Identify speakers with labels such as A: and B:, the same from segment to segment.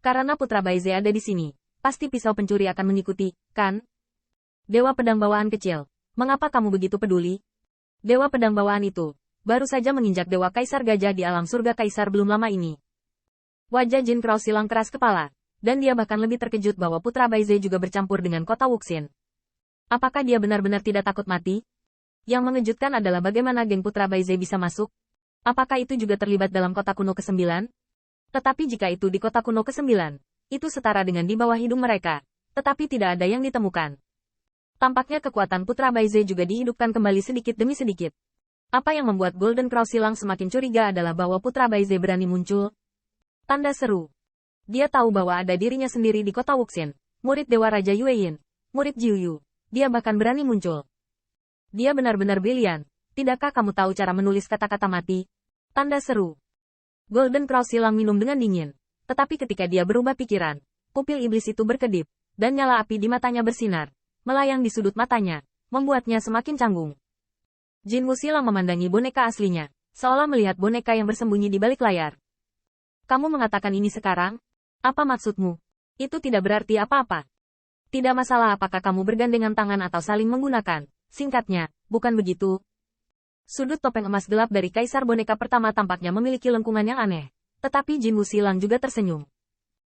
A: Karena Putra Baize ada di sini, pasti pisau pencuri akan mengikuti, kan? Dewa Pedang Bawaan kecil, mengapa kamu begitu peduli? Dewa Pedang Bawaan itu baru saja menginjak Dewa Kaisar Gajah di alam surga Kaisar belum lama ini. Wajah Jin Crow silang keras kepala, dan dia bahkan lebih terkejut bahwa Putra Baize juga bercampur dengan kota Wuxin. Apakah dia benar-benar tidak takut mati? Yang mengejutkan adalah bagaimana geng Putra Baize bisa masuk. Apakah itu juga terlibat dalam kota kuno ke-9? Tetapi jika itu di kota kuno ke-9, itu setara dengan di bawah hidung mereka, tetapi tidak ada yang ditemukan. Tampaknya kekuatan Putra Baize juga dihidupkan kembali sedikit demi sedikit. Apa yang membuat Golden Crow silang semakin curiga adalah bahwa Putra Baize berani muncul. Tanda seru. Dia tahu bahwa ada dirinya sendiri di kota Wuxin, murid Dewa Raja Yueyin, murid Jiuyu. Dia bahkan berani muncul. Dia benar-benar brilian. Tidakkah kamu tahu cara menulis kata-kata mati? Tanda seru. Golden Crow silang minum dengan dingin. Tetapi ketika dia berubah pikiran, pupil iblis itu berkedip, dan nyala api di matanya bersinar, melayang di sudut matanya, membuatnya semakin canggung. Jin Wu silang memandangi boneka aslinya, seolah melihat boneka yang bersembunyi di balik layar. Kamu mengatakan ini sekarang? Apa maksudmu? Itu tidak berarti apa-apa. Tidak masalah apakah kamu bergandengan tangan atau saling menggunakan. Singkatnya, bukan begitu? Sudut topeng emas gelap dari Kaisar Boneka pertama tampaknya memiliki lengkungan yang aneh. Tetapi Jin Wu silang juga tersenyum.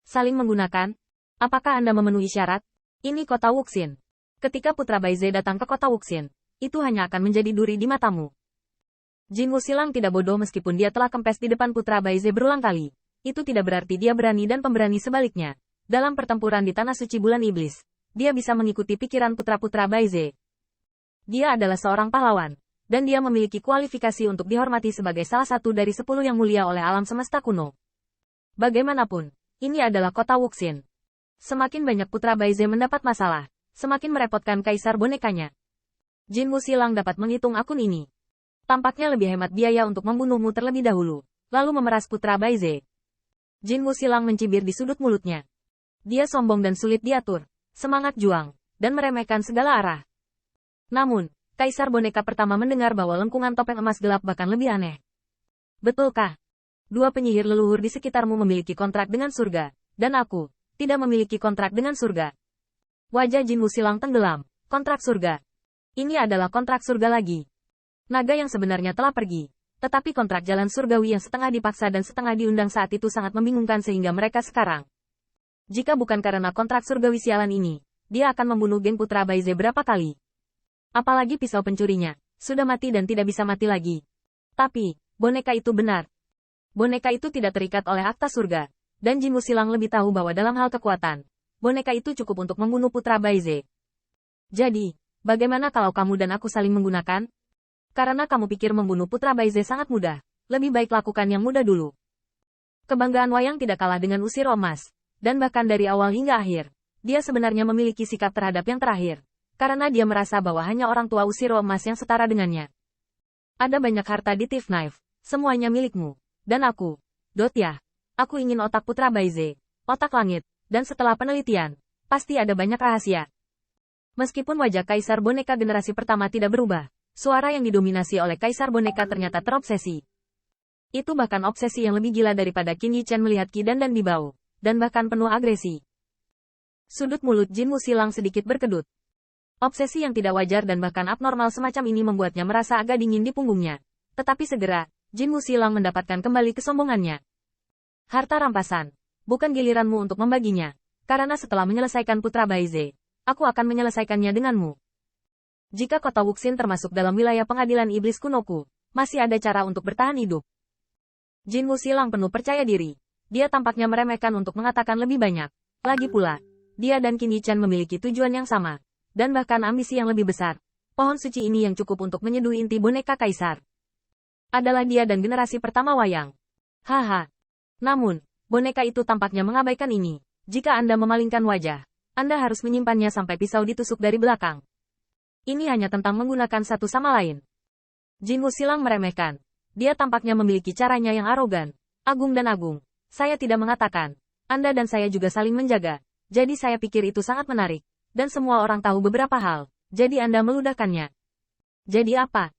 A: Saling menggunakan? Apakah Anda memenuhi syarat? Ini kota Wuxin. Ketika Putra Baize datang ke kota Wuxin, itu hanya akan menjadi duri di matamu. Jin Wu silang tidak bodoh meskipun dia telah kempes di depan Putra Baize berulang kali. Itu tidak berarti dia berani dan pemberani sebaliknya. Dalam pertempuran di Tanah Suci Bulan Iblis, dia bisa mengikuti pikiran putra-putra Baize. Dia adalah seorang pahlawan, dan dia memiliki kualifikasi untuk dihormati sebagai salah satu dari 10 yang mulia oleh alam semesta kuno. Bagaimanapun, ini adalah kota Wuxin. Semakin banyak putra Baize mendapat masalah, semakin merepotkan Kaisar Bonekanya. Jin Wu silang dapat menghitung akun ini. Tampaknya lebih hemat biaya untuk membunuhmu terlebih dahulu, lalu memeras putra Baize. Jin Wu silang mencibir di sudut mulutnya. Dia sombong dan sulit diatur, semangat juang, dan meremehkan segala arah. Namun, Kaisar Boneka pertama mendengar bahwa lengkungan topeng emas gelap bahkan lebih aneh. Betulkah? 2 penyihir leluhur di sekitarmu memiliki kontrak dengan surga, dan aku tidak memiliki kontrak dengan surga. Wajah Jin Wu silang tenggelam. Kontrak surga. Ini adalah kontrak surga lagi. Naga yang sebenarnya telah pergi. Tetapi kontrak jalan surgawi yang setengah dipaksa dan setengah diundang saat itu sangat membingungkan sehingga mereka sekarang. Jika bukan karena kontrak surgawi sialan ini, dia akan membunuh geng Putra Baize berapa kali. Apalagi pisau pencurinya, sudah mati dan tidak bisa mati lagi. Tapi, boneka itu benar. Boneka itu tidak terikat oleh akta surga, dan Jin Wu silang lebih tahu bahwa dalam hal kekuatan, boneka itu cukup untuk membunuh Putra Baize. Jadi, bagaimana kalau kamu dan aku saling menggunakan? Karena kamu pikir membunuh Putra Baize sangat mudah, lebih baik lakukan yang mudah dulu. Kebanggaan Wayang tidak kalah dengan usir emas, dan bahkan dari awal hingga akhir, dia sebenarnya memiliki sikap terhadap yang terakhir. Karena dia merasa bahwa hanya orang tua usir emas yang setara dengannya. Ada banyak harta di Thief Knife, semuanya milikmu. Dan aku, Dotya, aku ingin otak Putra Baize, otak langit, dan setelah penelitian, pasti ada banyak rahasia. Meskipun wajah Kaisar Boneka generasi pertama tidak berubah, suara yang didominasi oleh Kaisar Boneka ternyata terobsesi. Itu bahkan obsesi yang lebih gila daripada Qin Yichen melihat Qi dan Bibao, dan bahkan penuh agresi. Sudut mulut Jin Wu silang sedikit berkedut. Obsesi yang tidak wajar dan bahkan abnormal semacam ini membuatnya merasa agak dingin di punggungnya. Tetapi segera, Jin Wu silang mendapatkan kembali kesombongannya. Harta rampasan. Bukan giliranmu untuk membaginya. Karena setelah menyelesaikan Putra Baize, aku akan menyelesaikannya denganmu. Jika kota Wuxin termasuk dalam wilayah pengadilan iblis kunoku, masih ada cara untuk bertahan hidup. Jin Wu silang penuh percaya diri. Dia tampaknya meremehkan untuk mengatakan lebih banyak. Lagi pula, dia dan Qin Yichen memiliki tujuan yang sama. Dan bahkan ambisi yang lebih besar. Pohon suci ini yang cukup untuk menyeduh inti boneka kaisar. Adalah dia dan generasi pertama Wayang. Haha. Namun, boneka itu tampaknya mengabaikan ini. Jika Anda memalingkan wajah, Anda harus menyimpannya sampai pisau ditusuk dari belakang. Ini hanya tentang menggunakan satu sama lain. Jin Wu silang meremehkan. Dia tampaknya memiliki caranya yang arogan, agung dan agung. Saya tidak mengatakan. Anda dan saya juga saling menjaga. Jadi saya pikir itu sangat menarik. Dan semua orang tahu beberapa hal, jadi Anda meludahkannya. Jadi apa?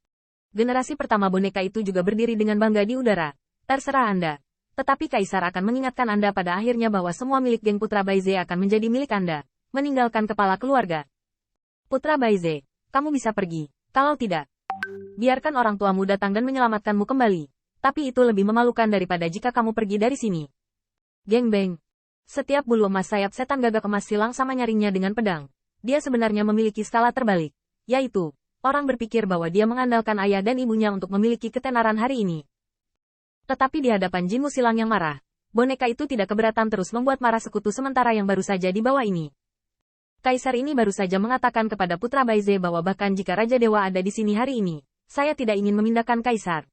A: Generasi pertama boneka itu juga berdiri dengan bangga di udara. Terserah Anda. Tetapi Kaisar akan mengingatkan Anda pada akhirnya bahwa semua milik geng Putra Baize akan menjadi milik Anda, meninggalkan kepala keluarga. Putra Baize, kamu bisa pergi. Kalau tidak, biarkan orang tuamu datang dan menyelamatkanmu kembali. Tapi itu lebih memalukan daripada jika kamu pergi dari sini. Geng Beng. Setiap bulu emas sayap setan gagak emas silang sama nyaringnya dengan pedang. Dia sebenarnya memiliki skala terbalik, yaitu, orang berpikir bahwa dia mengandalkan ayah dan ibunya untuk memiliki ketenaran hari ini. Tetapi di hadapan Jinmu Silang yang marah, boneka itu tidak keberatan terus membuat marah sekutu sementara yang baru saja di bawah ini. Kaisar ini baru saja mengatakan kepada Putra Baize bahwa bahkan jika Raja Dewa ada di sini hari ini, saya tidak ingin memindahkan Kaisar.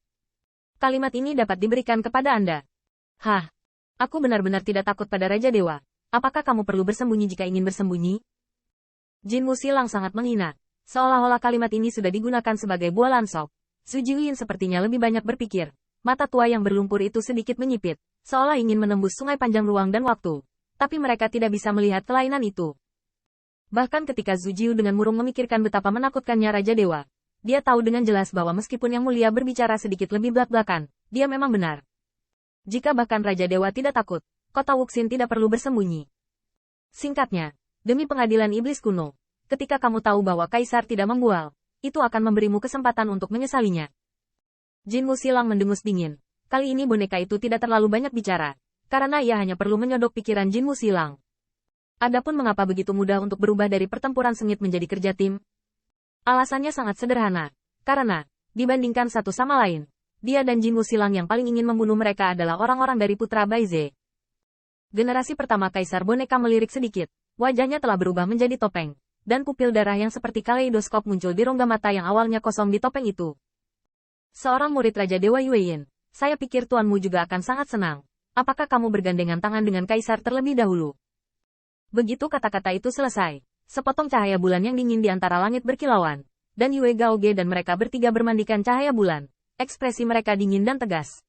A: Kalimat ini dapat diberikan kepada Anda. Hah? Aku benar-benar tidak takut pada Raja Dewa. Apakah kamu perlu bersembunyi jika ingin bersembunyi? Jinmu Silang sangat menghina. Seolah-olah kalimat ini sudah digunakan sebagai bualan sok. Su Jiuyin sepertinya lebih banyak berpikir. Mata tua yang berlumpur itu sedikit menyipit, seolah ingin menembus sungai panjang ruang dan waktu. Tapi mereka tidak bisa melihat kelainan itu. Bahkan ketika Zhu Jiu dengan murung memikirkan betapa menakutkannya Raja Dewa, dia tahu dengan jelas bahwa meskipun Yang Mulia berbicara sedikit lebih belak-belakan, dia memang benar. Jika bahkan Raja Dewa tidak takut, kota Wuxin tidak perlu bersembunyi. Singkatnya, demi pengadilan iblis kuno, ketika kamu tahu bahwa Kaisar tidak membual, itu akan memberimu kesempatan untuk menyesalinya. Jinmu Silang mendengus dingin. Kali ini boneka itu tidak terlalu banyak bicara, karena ia hanya perlu menyodok pikiran Jinmu Silang. Adapun mengapa begitu mudah untuk berubah dari pertempuran sengit menjadi kerja tim? Alasannya sangat sederhana. Karena, dibandingkan satu sama lain, dia dan Jinmu Silang yang paling ingin membunuh mereka adalah orang-orang dari Putra Baize. Generasi pertama Kaisar boneka melirik sedikit, wajahnya telah berubah menjadi topeng, dan pupil darah yang seperti kaleidoskop muncul di rongga mata yang awalnya kosong di topeng itu. Seorang murid Raja Dewa Yueyin, saya pikir tuanmu juga akan sangat senang. Apakah kamu bergandengan tangan dengan Kaisar terlebih dahulu? Begitu kata-kata itu selesai, sepotong cahaya bulan yang dingin di antara langit berkilauan, dan Yue Gaoge dan mereka bertiga bermandikan cahaya bulan. Ekspresi mereka dingin dan tegas.